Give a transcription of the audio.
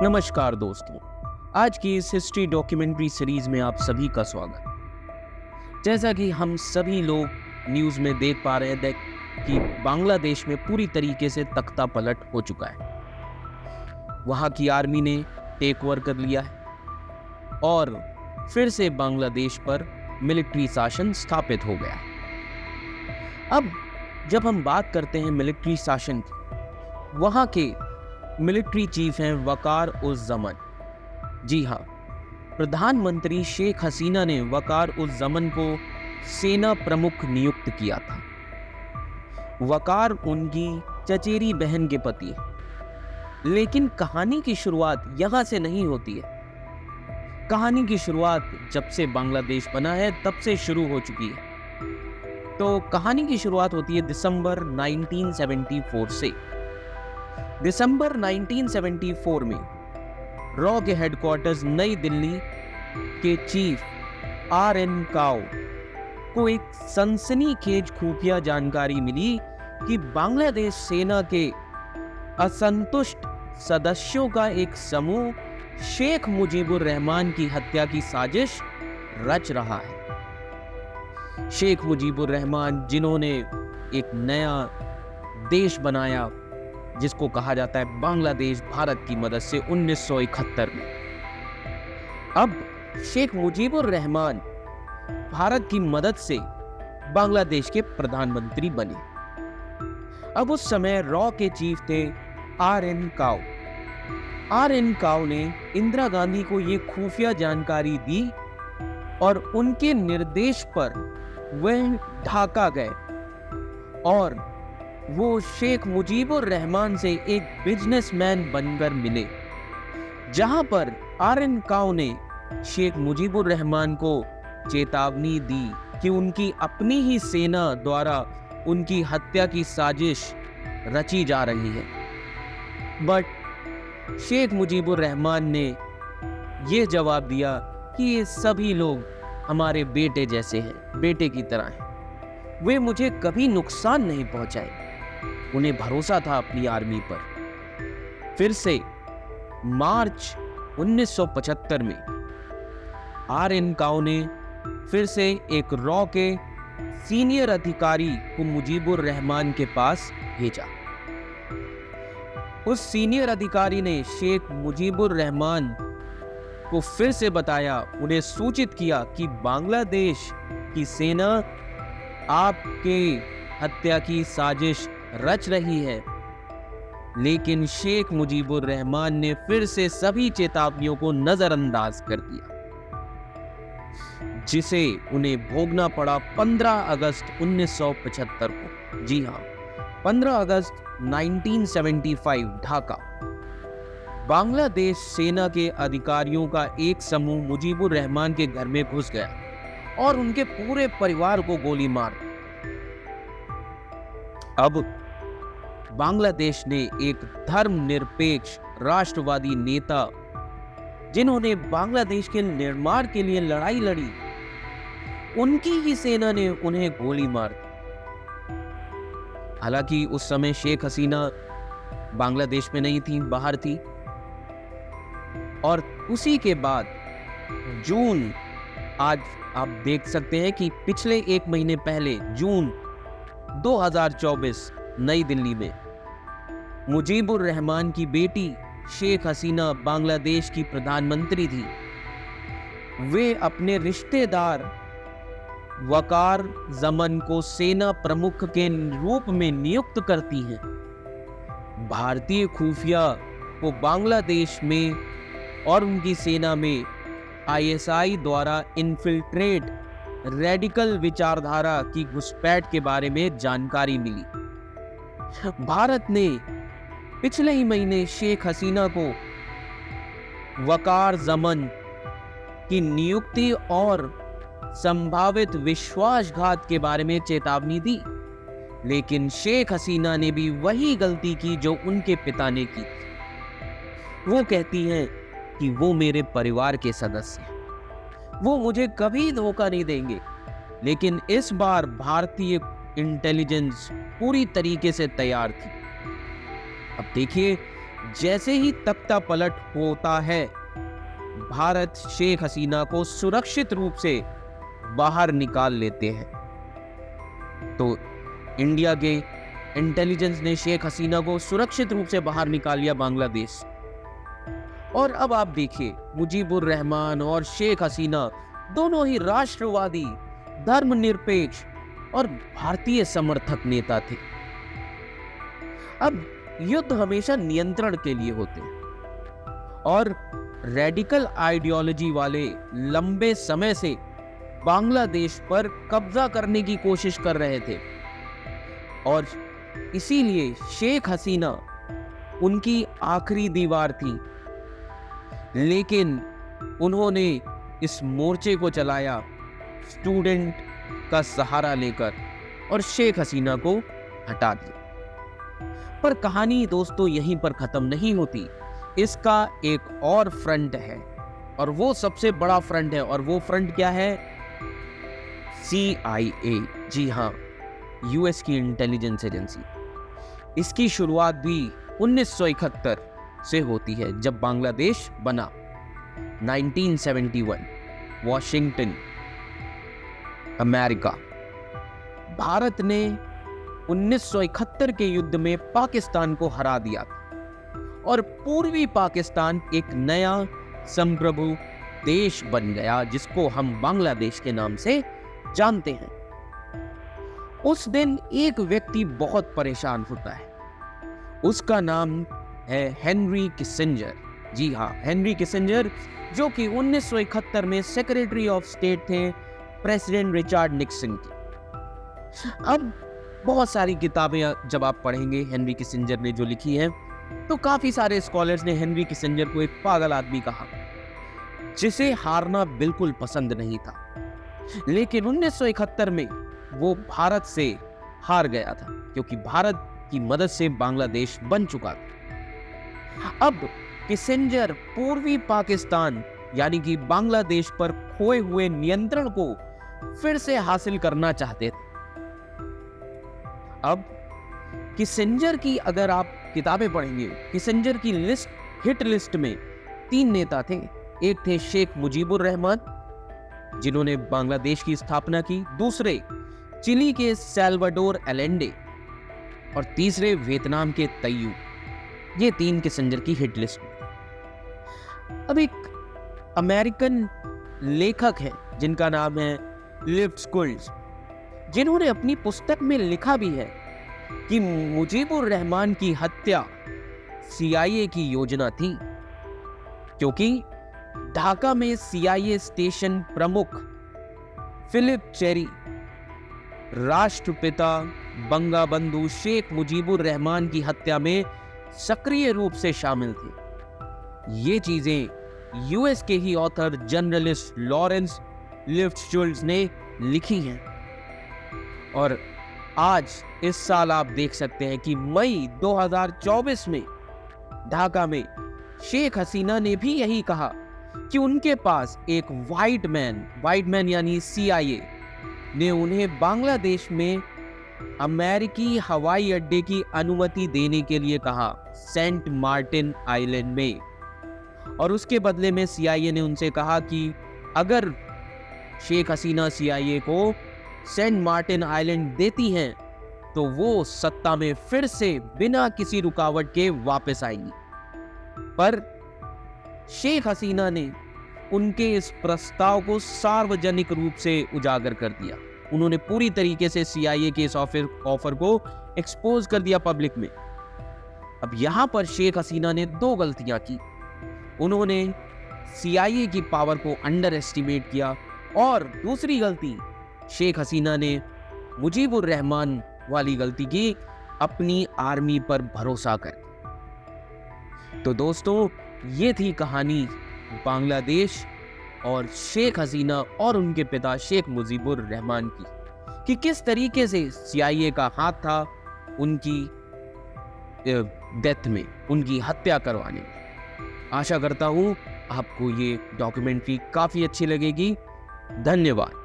नमस्कार दोस्तों, आज की इस हिस्ट्री डॉक्यूमेंट्री सीरीज में आप सभी का स्वागत। जैसा कि हम सभी लोग न्यूज़ में देख पा रहे थे कि बांग्लादेश में पूरी तरीके से तख्ता पलट हो चुका है। वहाँ की आर्मी ने टेक ओवर कर लिया है और फिर से बांग्लादेश पर मिलिट्री शासन स्थापित हो गया है। अब जब हम बात करते हैं मिलिट्री शासन की, वहाँ के मिलिट्री चीफ हैं वकार उस जमन। जी हाँ, प्रधानमंत्री शेख हसीना ने वकार उस जमन को सेना प्रमुख नियुक्त किया था। वकार उनकी चचेरी बहन के पति हैं। लेकिन कहानी की शुरुआत यहाँ से नहीं होती है। कहानी की शुरुआत जब से बांग्लादेश बना है तब से शुरू हो चुकी है। तो कहानी की शुरुआत होती है दिसंबर 1974 से। दिसंबर 1974 में रॉ के हेडक्वार्टर्स नई दिल्ली के चीफ आर.एन. काओ को एक सनसनीखेज खुफिया जानकारी मिली कि बांग्लादेश सेना के असंतुष्ट सदस्यों का एक समूह शेख मुजीबुर रहमान की हत्या की साजिश रच रहा है। शेख मुजीबुर रहमान, जिन्होंने एक नया देश बनाया जिसको कहा जाता है बांग्लादेश, भारत की मदद से 1971 में। अब शेख मुजीबुर रहमान भारत की मदद से बांग्लादेश के प्रधानमंत्री बने। अब उस समय रॉ के चीफ थे आर.एन. काओ। आर.एन. काओ ने इंदिरा गांधी को ये खुफिया जानकारी दी और उनके निर्देश पर वह ढाका गए और वो शेख मुजीबुर रहमान से एक बिजनेसमैन बनकर मिले, जहां पर आर.एन. काओ ने शेख मुजीबुर रहमान को चेतावनी दी कि उनकी अपनी ही सेना द्वारा उनकी हत्या की साजिश रची जा रही है। बट शेख मुजीबुर रहमान ने यह जवाब दिया कि ये सभी लोग हमारे बेटे जैसे हैं, बेटे की तरह हैं। वे मुझे कभी नुकसान नहीं पहुंचाए। उन्हें भरोसा था अपनी आर्मी पर। फिर से मार्च 1975 में आर.एन. काओ ने फिर से एक रॉ के सीनियर अधिकारी को मुजीबुर रहमान के पास भेजा। उस सीनियर अधिकारी ने शेख मुजीबुर रहमान को फिर से बताया, उन्हें सूचित किया कि बांग्लादेश की सेना आपके हत्या की साजिश रच रही है। लेकिन शेख मुजीबुर रहमान ने फिर से सभी चेतावनियों को नजरअंदाज कर दिया, जिसे उन्हें भोगना पड़ा 15 अगस्त 1975 को। जी हाँ, 15 अगस्त 1975 ढाका। बांग्लादेश सेना के अधिकारियों का एक समूह मुजीबुर रहमान के घर में घुस गया और उनके पूरे परिवार को गोली मार दी। अब बांग्लादेश ने एक धर्मनिरपेक्ष राष्ट्रवादी नेता, जिन्होंने बांग्लादेश के निर्माण के लिए लड़ाई लड़ी, उनकी ही सेना ने उन्हें गोली मार दी। हालांकि उस समय शेख हसीना बांग्लादेश में नहीं थी, बाहर थी। और उसी के बाद जून, आज आप देख सकते हैं कि पिछले एक महीने पहले जून 2024 नई दिल्ली में मुजीबुर रहमान की बेटी शेख हसीना बांग्लादेश की प्रधानमंत्री थी। वे अपने रिश्तेदार वकार जमन को सेना प्रमुख के रूप में नियुक्त करती हैं। भारतीय खुफिया को बांग्लादेश में और उनकी सेना में आईएसआई द्वारा इन्फिल्ट्रेट रेडिकल विचारधारा की घुसपैठ के बारे में जानकारी मिली। भारत ने पिछले ही महीने शेख हसीना को वकार जमन की नियुक्ति और संभावित विश्वासघात के बारे में चेतावनी दी। लेकिन शेख हसीना ने भी वही गलती की जो उनके पिता ने की। वो कहती हैं कि वो मेरे परिवार के सदस्य हैं, वो मुझे कभी धोखा नहीं देंगे। लेकिन इस बार भारतीय इंटेलिजेंस पूरी तरीके से तैयार थी। अब देखिए जैसे ही तख्ता पलट होता है, भारत शेख हसीना को सुरक्षित रूप से बाहर निकाल लेते हैं। तो इंडिया के इंटेलिजेंस ने शेख हसीना को सुरक्षित रूप से बाहर निकाल लिया बांग्लादेश। और अब आप देखिए, मुजीबुर रहमान और शेख हसीना दोनों ही राष्ट्रवादी, धर्मनिरपेक्ष और भारतीय समर्थक नेता थे। अब युद्ध हमेशा नियंत्रण के लिए होते हैं और रेडिकल आइडियोलॉजी वाले लंबे समय से बांग्लादेश पर कब्जा करने की कोशिश कर रहे थे और इसीलिए शेख हसीना उनकी आखिरी दीवार थी। लेकिन उन्होंने इस मोर्चे को चलाया स्टूडेंट का सहारा लेकर और शेख हसीना को हटा दिया। पर कहानी दोस्तों यहीं पर खत्म नहीं होती। इसका एक और फ्रंट है और वो सबसे बड़ा फ्रंट है। और वो फ्रंट क्या है? CIA। जी हाँ, यूएस की इंटेलिजेंस एजेंसी। इसकी शुरुआत भी 1971 से होती है, जब बांग्लादेश बना। 1971, वॉशिंगटन, अमेरिका। भारत ने 1971 के युद्ध में पाकिस्तान को हरा दिया था और पूर्वी पाकिस्तान एक नया संप्रभु देश बन गया, जिसको हम बांग्लादेश के नाम से जानते हैं। उस दिन एक व्यक्ति बहुत परेशान होता है। उसका नाम है हेनरी किसिंजर। जी हाँ, हेनरी किसिंजर, जो कि 1971 में सेक्रेटरी ऑफ स्टेट थे प्रेसिडेंट रिचर्ड निक्सन की। अब बहुत सारी किताबें जब आप पढ़ेंगे हेनरी किसिंजर ने जो लिखी हैं, तो काफी सारे स्कॉलर्स ने हेनरी किसिंजर को एक पागल आदमी कहा, जिसे हारना बिल्कुल पसंद नहीं था। लेकिन 1971 में वो भारत से हार गया था, क्योंकि भारत की मदद से बांग्लादेश बन चुका था। अब किसिंजर पूर्वी पाकिस्तान यानी कि बांग्लादेश पर खोए हुए नियंत्रण को फिर से हासिल करना चाहते थे। अब किसिंजर की अगर आप किताबें पढ़ेंगे, किसिंजर की हिट लिस्ट में 3 नेता थे। एक थे शेख मुजीबुर रहमान, जिन्होंने बांग्लादेश की स्थापना की। दूसरे चिली के सैल्वाडोर एलेंडे और तीसरे वियतनाम के तैयू। ये 3 किसिंजर की हिट लिस्ट में। अब एक अमेरिकन लेखक है जिनका नाम है लिव स्कुल्स, जिन्होंने अपनी पुस्तक में लिखा भी है कि मुजीबुर रहमान की हत्या CIA की योजना थी, क्योंकि ढाका में CIA स्टेशन प्रमुख फिलिप चेरी राष्ट्रपिता बंगाबंधु शेख मुजीबुर रहमान की हत्या में सक्रिय रूप से शामिल थे। ये चीजें यूएस के ही ऑथर जर्नलिस्ट लॉरेंस लिफ्टशुल्ट्ज ने लिखी हैं। और आज इस साल आप देख सकते हैं कि मई 2024 में ढाका में शेख हसीना ने भी यही कहा कि उनके पास एक व्हाइट मैन यानी CIA ने उन्हें बांग्लादेश में अमेरिकी हवाई अड्डे की अनुमति देने के लिए कहा, सेंट मार्टिन आइलैंड में। और उसके बदले में CIA ने उनसे कहा कि अगर शेख हसीना CIA को सेंट मार्टिन आइलैंड देती हैं तो वो सत्ता में फिर से बिना किसी रुकावट के वापस आएंगी। पर शेख हसीना ने उनके इस प्रस्ताव को सार्वजनिक रूप से उजागर कर दिया। उन्होंने पूरी तरीके से CIA के इस ऑफर को एक्सपोज कर दिया पब्लिक में। अब यहां पर शेख हसीना ने 2 गलतियां की। उन्होंने CIA की पावर को अंडर एस्टिमेट किया और दूसरी गलती शेख हसीना ने मुजीबुर रहमान वाली गलती की, अपनी आर्मी पर भरोसा कर। तो दोस्तों, ये थी कहानी बांग्लादेश और शेख हसीना और उनके पिता शेख मुजीबुर रहमान की, कि किस तरीके से CIA का हाथ था उनकी डेथ में, उनकी हत्या करवाने में। आशा करता हूं आपको ये डॉक्यूमेंट्री काफी अच्छी लगेगी। धन्यवाद।